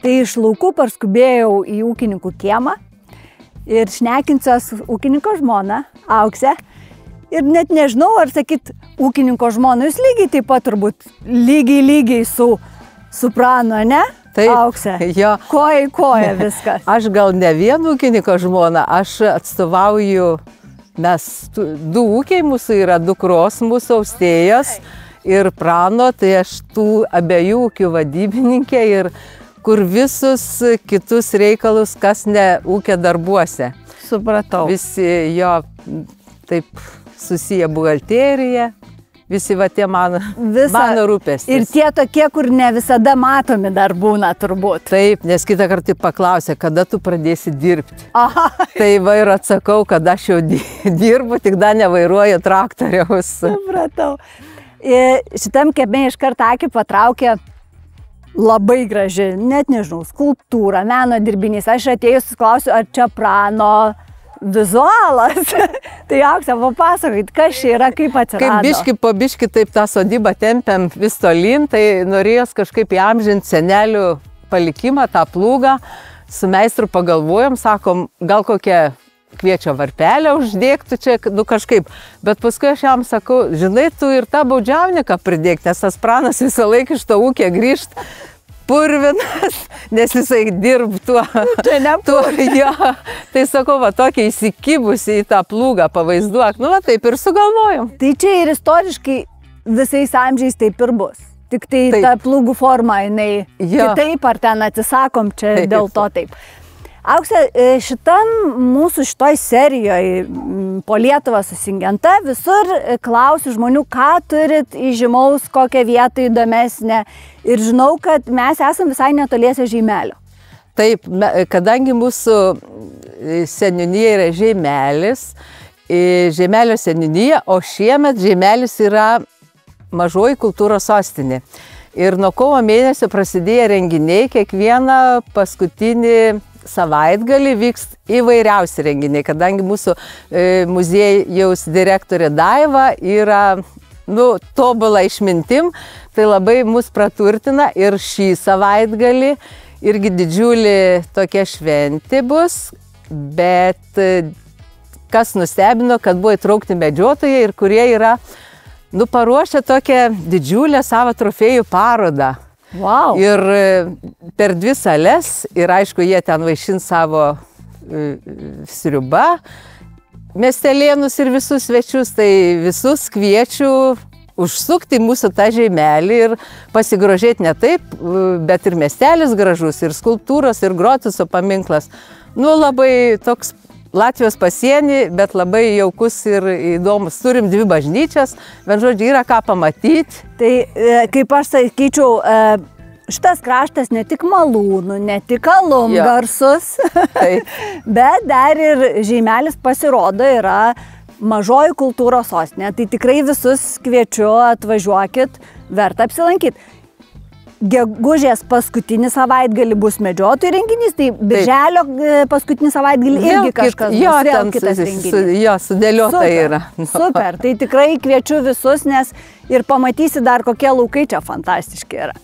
Tai iš laukų parskubėjau į ūkininkų kiemą ir šnekinsiuos ūkininko žmoną, Auksę. Ir net nežinau, ar sakyt, ūkininko žmona, jūs lygiai taip pat turbūt lygiai su Pranu, ne? Taip, Auksė. Jo. Koja į koją viskas. Aš gal ne vien ūkininko žmona, aš atstovauju, mes du ūkiai mūsų yra, dukros mūsų Austėjos ir Prano, tai aš tų abiejų ūkių vadybininkė ir kur visus kitus reikalus, kas ne ūkio darbuose. Supratau. Visi jo taip susiję buhalterija, visi va tie mano rūpestis. Ir tie tokie, kur ne visada matomi dar būna turbūt. Taip, nes kitą kartą paklausė, kada tu pradėsi dirbti. Aha. Tai va ir atsakau, kad aš jau dirbu, tik dar nevairuoju traktoriaus. Supratau. Šitam kieme iš karto akį patraukė labai graži, net nežinau, skulptūra, meno dirbinys. Aš atėjus klausiu, ar čia Prano vizualas. Tai Auksė, papasakokit, kas čia yra, kaip atsirado. Kaip po biški taip tą sodybą tempiam vis tolyn, tai norėjos kažkaip įamžinti senelių palikimą, tą plūgą. Su meistru pagalvojom, sakom, gal kokią kviečio varpelę uždėktų čia, nu kažkaip. Bet paskui aš jam sakau, žinai, tu ir tą baudžiauniką pridėk, nes tas Pranas visą laiką iš to ūkio grįžt purvinas, nes jisai dirb tuo. Jo. Tai sakau, va, tokia įsikibusi į tą plūgą pavaizduok. Nu, va, taip ir sugalvojom. Tai čia ir istoriškai visais amžiais taip ir bus. Tik tai ta plūgų forma, jinai kitaip, ar ten atsisakom, čia dėl to taip. Auksė, šitoj serijoje po Lietuvą su Singenta visur klausiu žmonių, ką turit įžymaus, kokią vietą įdomesnę. Ir žinau, kad mes esam visai netoliese Žeimelio. Taip, kadangi mūsų seniūnija yra Žeimelis, Žeimelio seniūnija, o šiemet Žeimelis yra mažoji kultūros sostinė. Ir nuo kovo mėnesio prasidėjo renginiai, kiekvieną paskutinį savaitgalį vyks įvairiausi renginiai, kadangi mūsų muziejaus direktorė Daiva yra tobula išmintim, tai labai mus praturtina ir šį savaitgalį irgi didžiulį tokia šventė bus, bet kas nustebino, kad buvo įtraukti medžiotojai ir kurie yra paruošę tokią didžiulę savo trofėjų parodą. Wow. Ir per 2 sales, ir aišku, jie ten vaišins savo sriubą, miestelėnus ir visus svečius, tai visus kviečiu užsukti mūsų tą Žeimelį ir pasigrožėti ne taip, bet ir miestelis gražus, ir skulptūros, ir Grotiso paminklas. Labai toks Latvijos pasienį, bet labai jaukus ir įdomus. Turim 2 bažnyčias, bet žodžiu, yra ką pamatyti. Tai kaip aš sakyčiau, šitas kraštas ne tik malūnų, ne tik alum garsus, bet dar ir Žeimelis pasirodo yra mažoji kultūros sostinė. Tai tikrai visus kviečiu, atvažiuokit, verta apsilankyti. Gegužės paskutinį savaitgalį bus medžiotojų renginys, tai birželio paskutinį savaitgalį irgi kažkas bus, vėl kitas renginys. Jo, sudėliota yra. Super, tai tikrai kviečiu visus, nes ir pamatysi dar kokie laukai čia fantastiški yra.